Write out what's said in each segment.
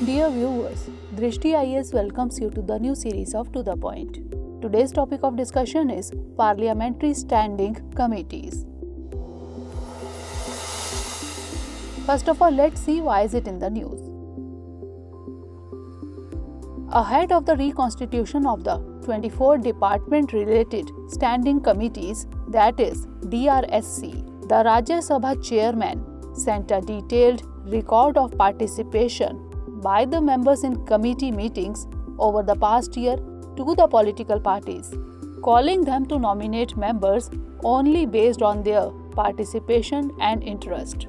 Dear viewers, Drishti IAS welcomes you to the new series of To The Point. Today's topic of discussion is Parliamentary Standing Committees. First of all, let's see why is it in the news. Ahead of the reconstitution of the 24 department-related standing committees, that is DRSC, the Rajya Sabha chairman sent a detailed record of participation by the members in committee meetings over the past year to the political parties, calling them to nominate members only based on their participation and interest.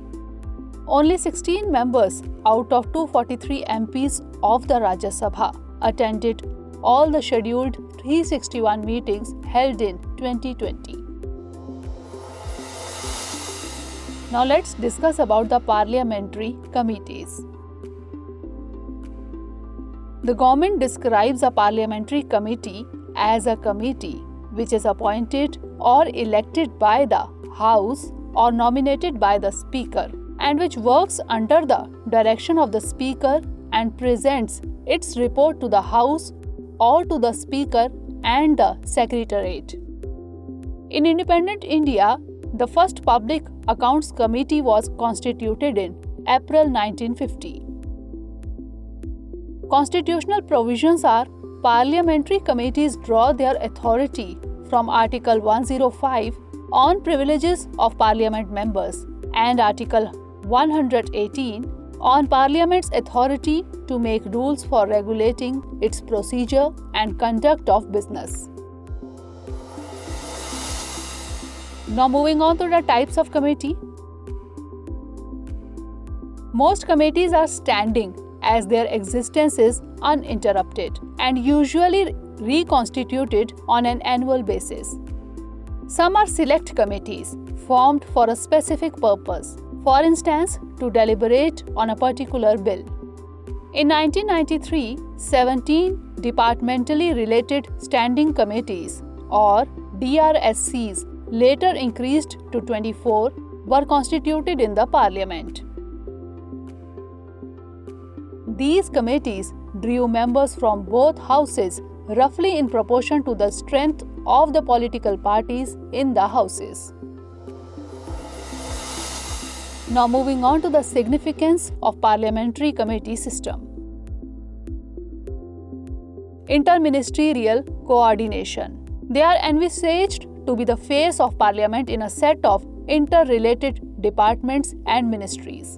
Only 16 members out of 243 MPs of the Rajya Sabha attended all the scheduled 361 meetings held in 2020. Now let's discuss about the parliamentary committees. The government describes a parliamentary committee as a committee which is appointed or elected by the House or nominated by the Speaker and which works under the direction of the Speaker and presents its report to the House or to the Speaker and the Secretariat. In independent India, the first Public Accounts Committee was constituted in April 1950. Constitutional provisions are parliamentary committees draw their authority from Article 105 on privileges of Parliament members and Article 118 on Parliament's authority to make rules for regulating its procedure and conduct of business. Now moving on to the types of committee. Most committees are standing as their existence is uninterrupted and usually reconstituted on an annual basis. Some are select committees formed for a specific purpose, for instance, to deliberate on a particular bill. In 1993, 17 departmentally related standing committees or DRSCs, later increased to 24, were constituted in the Parliament. These committees drew members from both houses roughly in proportion to the strength of the political parties in the houses. Now moving on to the significance of parliamentary committee system. Interministerial coordination. They are envisaged to be the face of parliament in a set of interrelated departments and ministries.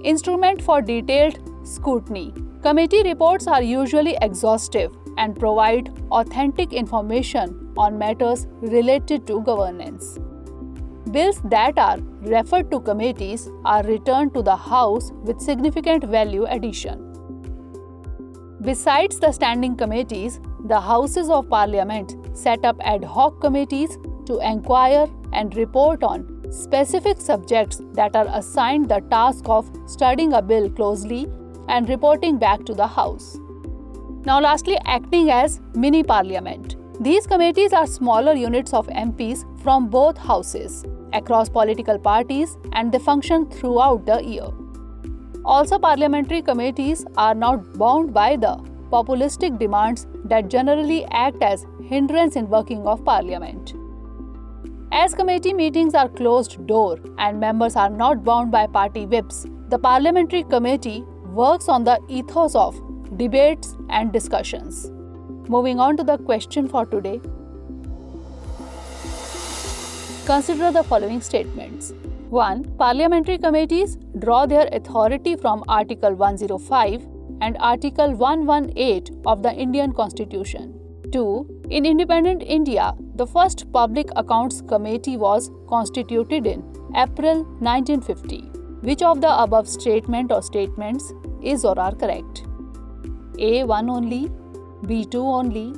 Instrument for detailed scrutiny. Committee reports are usually exhaustive and provide authentic information on matters related to governance. Bills that are referred to committees are returned to the House with significant value addition. Besides the standing committees, the Houses of Parliament set up ad hoc committees to inquire and report on specific subjects that are assigned the task of studying a bill closely and reporting back to the House. Now lastly, acting as mini parliament. These committees are smaller units of MPs from both houses across political parties and they function throughout the year. Also, parliamentary committees are not bound by the populistic demands that generally act as hindrance in working of parliament. As committee meetings are closed door and members are not bound by party whips, the parliamentary committee works on the ethos of debates and discussions. Moving on to the question for today. Consider the following statements. 1. Parliamentary committees draw their authority from Article 105 and Article 118 of the Indian Constitution. 2. In independent India, the first Public Accounts Committee was constituted in April 1950. Which of the above statement or statements is or are correct? A. 1 only, B. 2 only,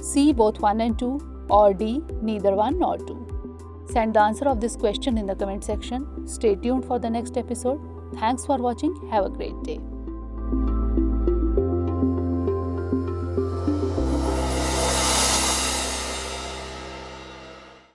C. both 1 and 2, or D. neither 1 nor 2. Send the answer of this question in the comment section. Stay tuned for the next episode. Thanks for watching. Have a great day.